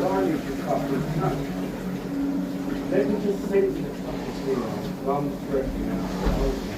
are you to cover? No. Let me just say to you, one directly now.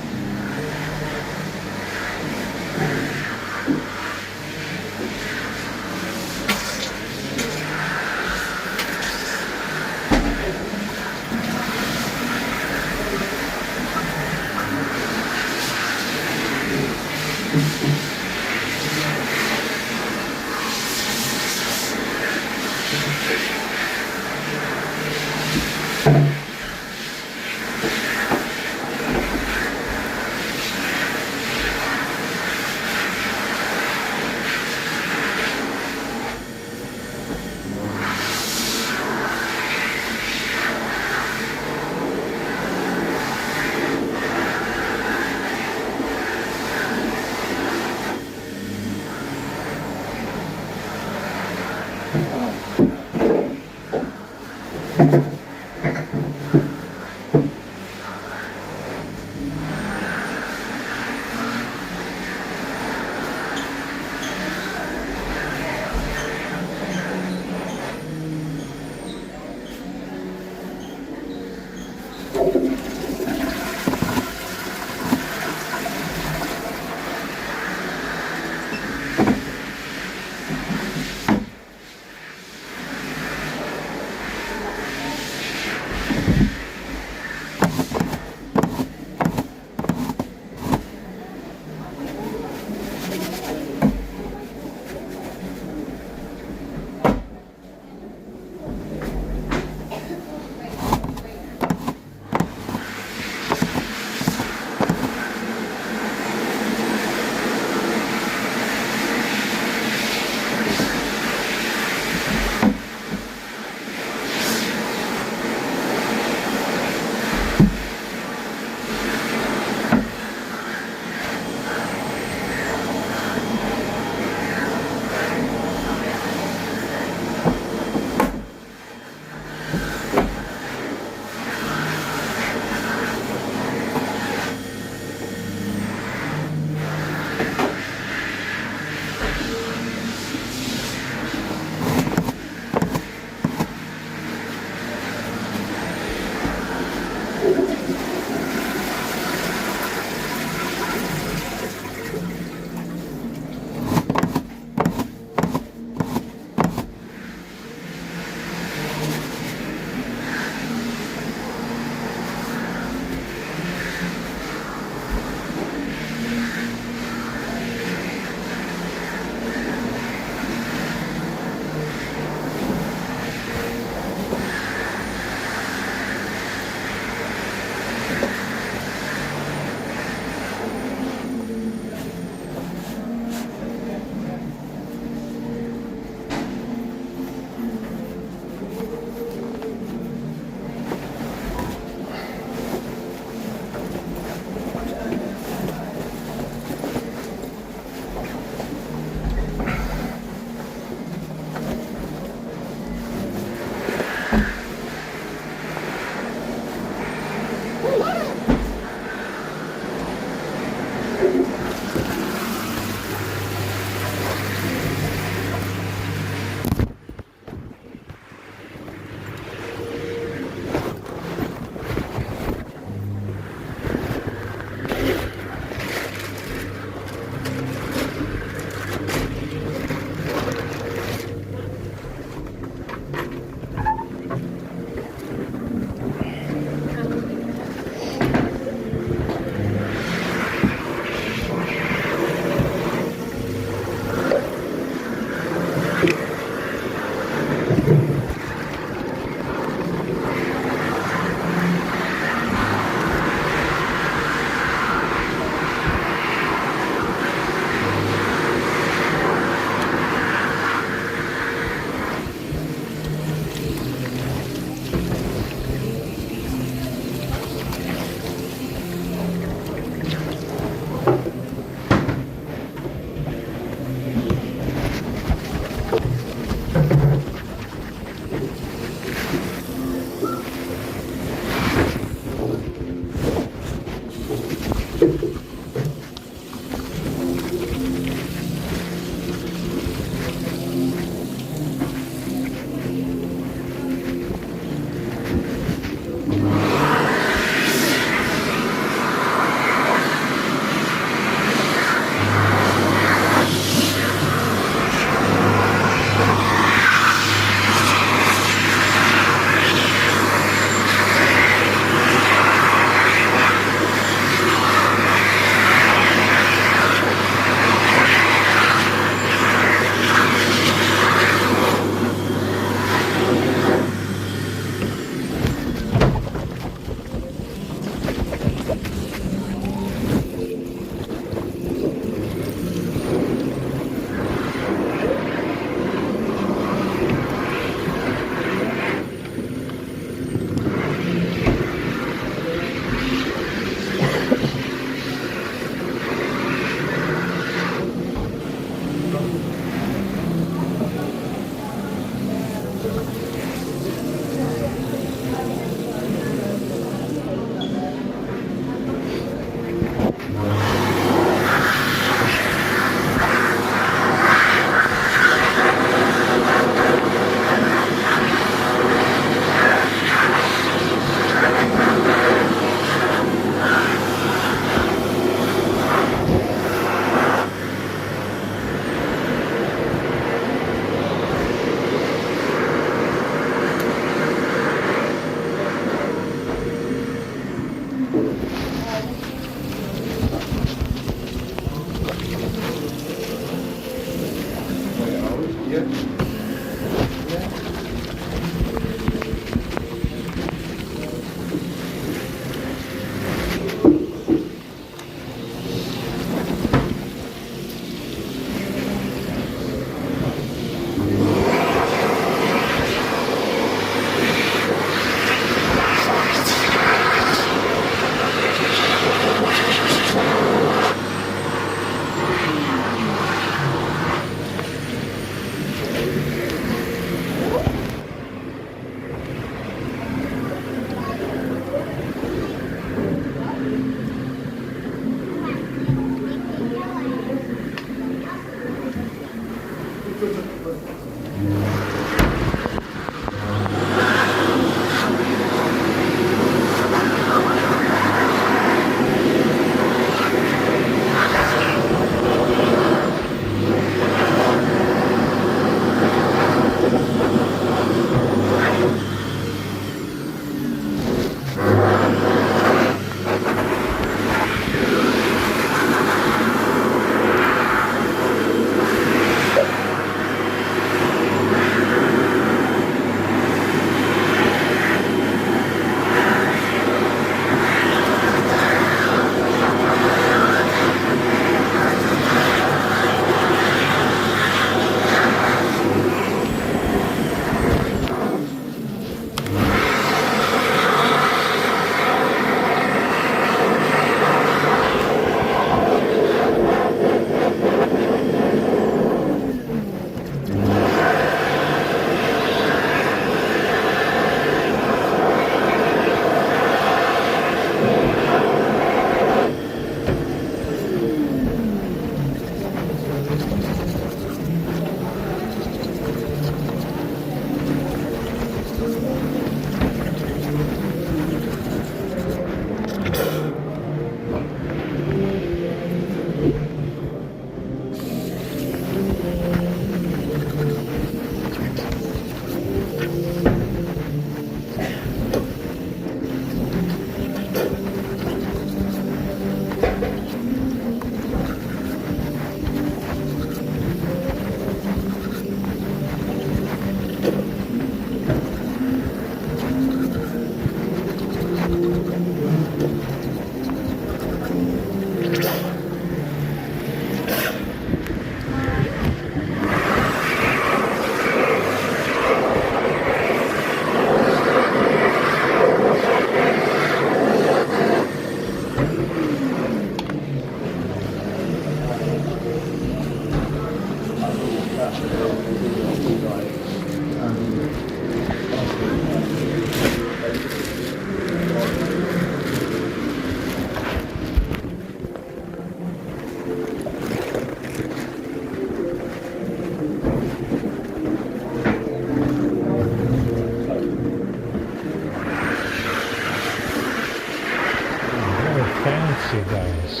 guys.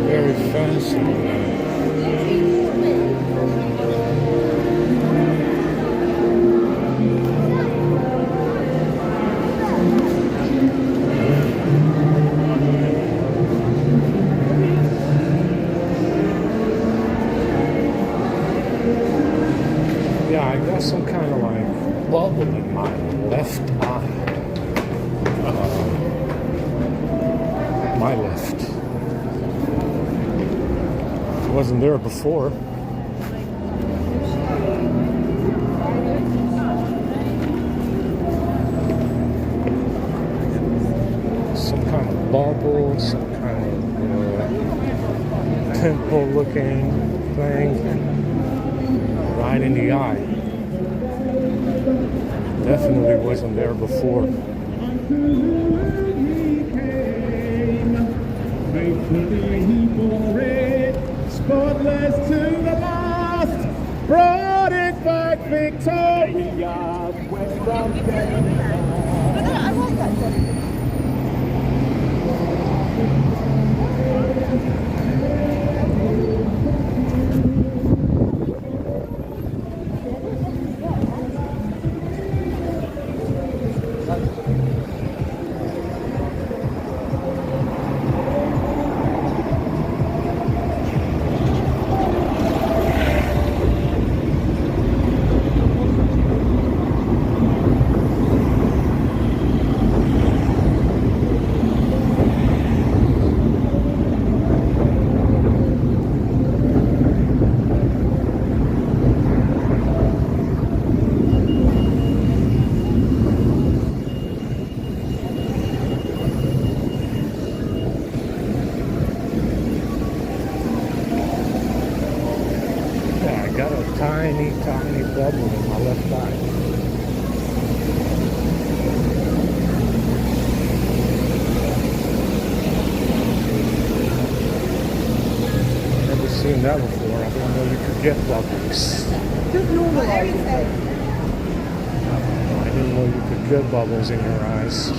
Very fancy. Yeah, I got some kind of like bubble in my left eye. My left. It wasn't there before. Some kind of bubble, some kind of pimple looking thing. Right in the eye. Definitely wasn't there before. Spotless to the last, brought it back victorious. West from I like that one. Got a tiny, tiny bubble in my left eye. Never seen that before. I didn't know you could get bubbles. Just normal eyes. I didn't know you could get bubbles in your eyes.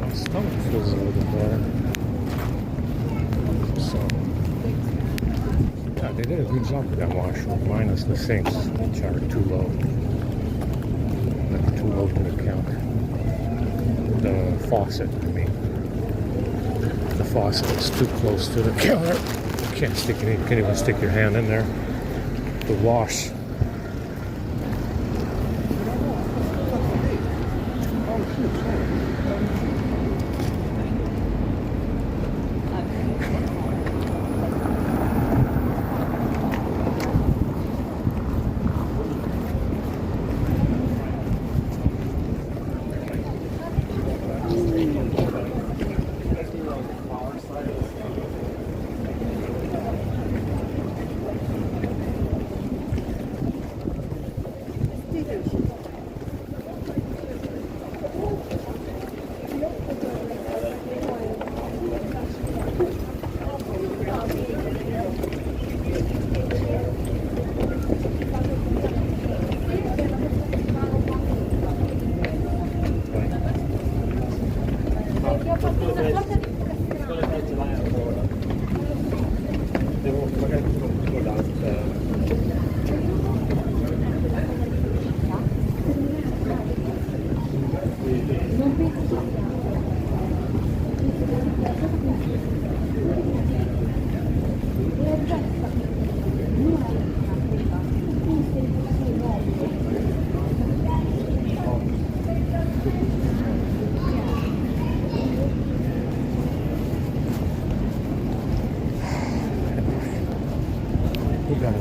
My stomach feels a little better. So, yeah, they did a good job with that washroom, minus the sinks, which are too low. They're too low to the counter. The faucet, I mean. The faucet is too close to the counter. You can't even stick your hand in there to wash.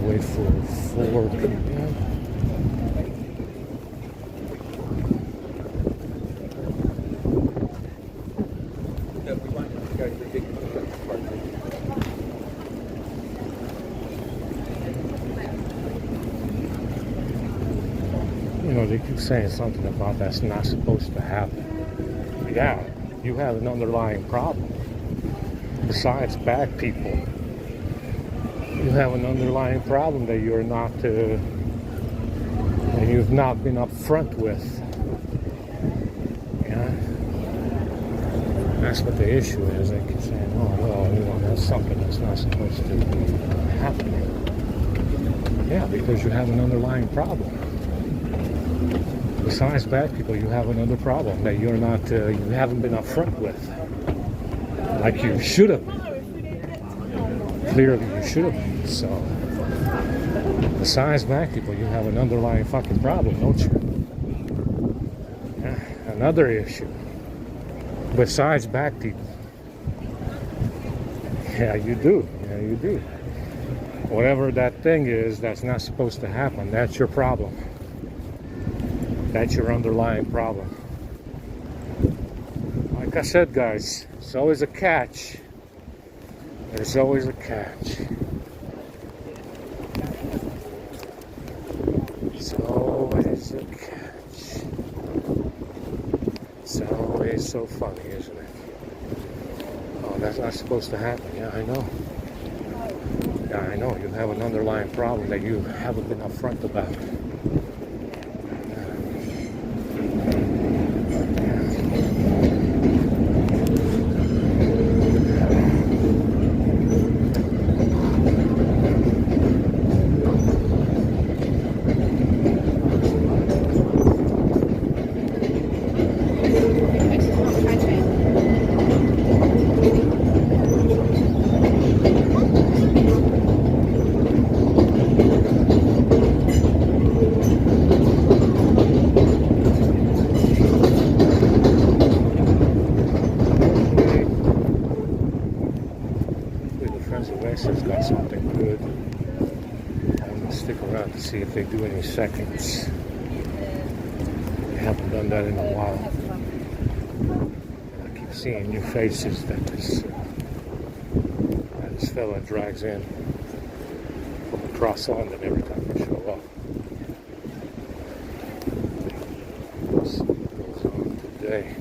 wait for 4 p.m. You know, they keep saying something about that's not supposed to happen. Yeah, you have an underlying problem. Besides bad people, you have an underlying problem that you're not, and you've not been upfront with. Yeah, that's what the issue is. They keep saying, "Oh, well, you know, that's something that's not supposed to be happening." Yeah, because you have an underlying problem. Besides bad people, you have another problem that you're not, you haven't been upfront with, like you should have. Clearly, you should have been. So, besides bad people, you have an underlying fucking problem, don't you? Yeah, another issue. Besides bad people, yeah, you do. Yeah, you do. Whatever that thing is that's not supposed to happen, that's your problem. That's your underlying problem. Like I said, guys, it's always a catch. There's always a catch. It's always a catch. It's always so funny, isn't it? Oh, that's not supposed to happen. Yeah, I know. Yeah, I know. You have an underlying problem that you haven't been upfront about. Has got something good. I'm going to stick around to see if they do any seconds. They haven't done that in a while. I keep seeing new faces that this fella drags in from across London every time we show up. Let's see what goes on today.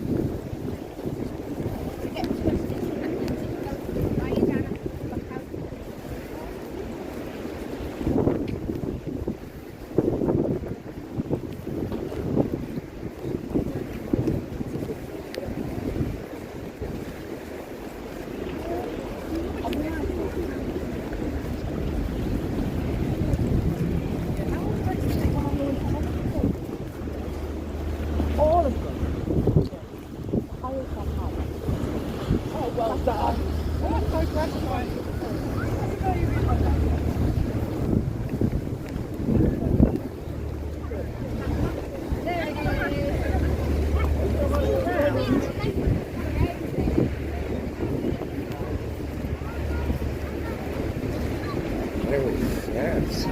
Very fancy,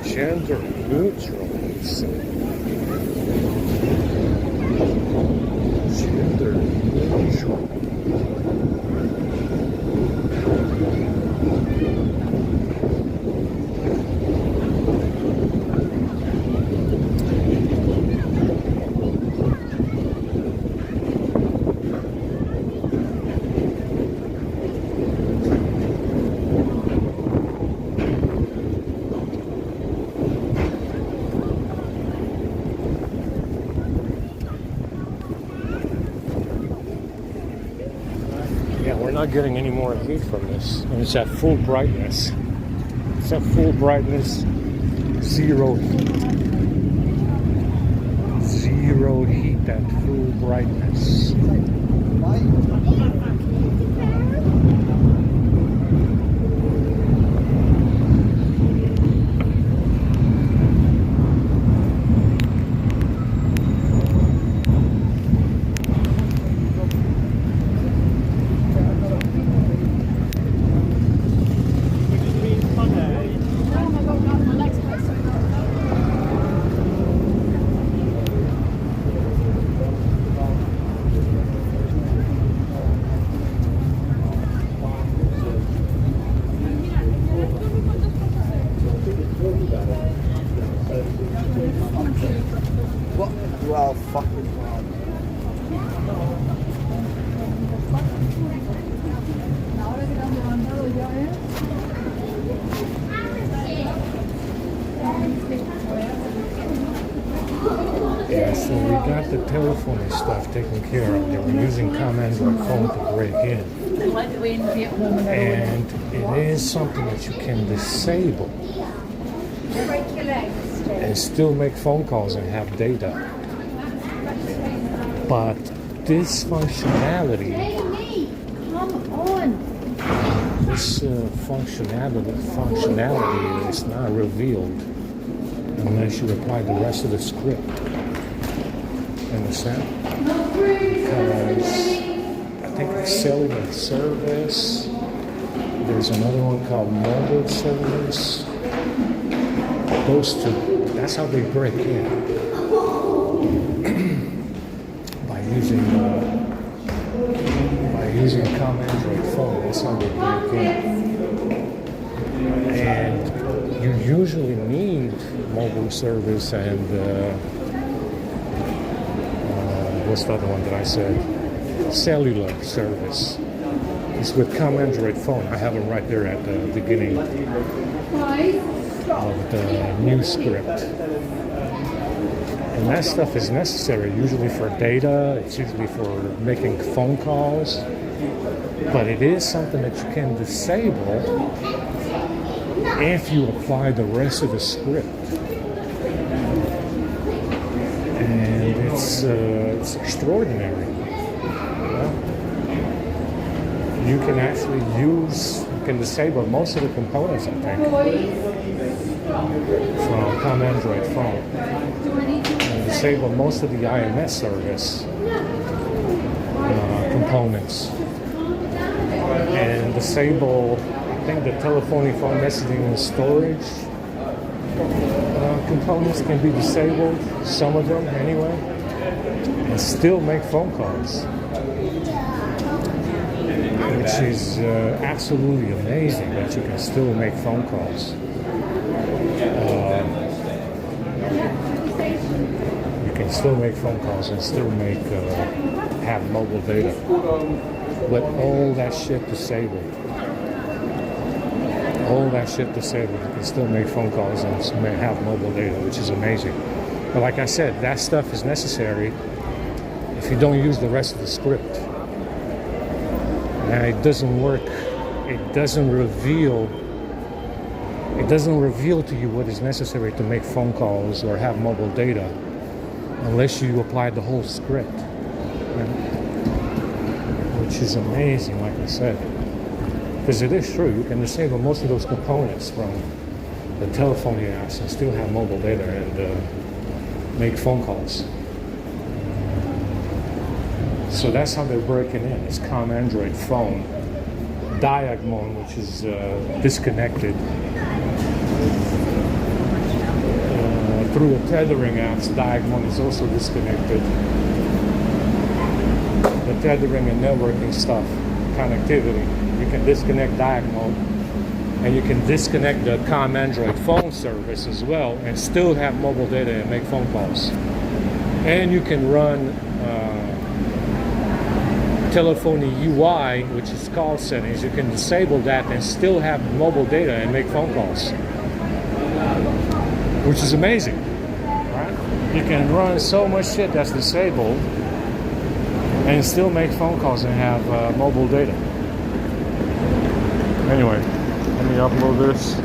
gender neutral. Gender neutral. Yeah, we're not getting any more heat from this. And it's at full brightness. It's at full brightness, zero heat. Zero heat at full brightness. fucking problem. Ahora que estamos levantado ya, ¿eh? Yeah, so we got the telephony stuff taken care of. They were using ComAndroid phone to break in. And it is something that you can disable and still make phone calls and have data. But this functionality, functionality is not revealed unless you apply the rest of the script. Understand? Because I think it's cellular service. There's another one called mobile service. Those two, that's how they break in. by using ComAndroid phone, that's how they break in. And you usually need mobile service and what's the other one that I said? Cellular service. It's with ComAndroid phone. I have it right there at the beginning of the new script. And that stuff is necessary usually for data. It's usually for making phone calls. But it is something that you can disable if you apply the rest of the script. And it's extraordinary. You can actually you can disable most of the components, I think, from ComAndroid phone. And disable most of the IMS service components. And disable, I think, the telephony, phone messaging, and storage components can be disabled, some of them anyway, and still make phone calls. Which is absolutely amazing that you can still make phone calls. You can still make phone calls and still have mobile data. With all that shit disabled. All that shit disabled, you can still make phone calls and have mobile data, which is amazing. But like I said, that stuff is necessary if you don't use the rest of the script. And it doesn't work. It doesn't reveal to you what is necessary to make phone calls or have mobile data unless you apply the whole script. Which is amazing, like I said. Because it is true, you can disable most of those components from the telephony apps and still have mobile data and make phone calls. So that's how they're breaking in. It's ComAndroid phone. Diagmon, which is disconnected. Through the tethering apps, Diagmon is also disconnected. The tethering and networking stuff, connectivity. You can disconnect Diagmon, and you can disconnect the ComAndroid phone service as well and still have mobile data and make phone calls. And you can run telephony UI, which is call settings. You can disable that and still have mobile data and make phone calls, which is amazing, right? You can run so much shit that's disabled and still make phone calls and have mobile data. Anyway, let me upload this.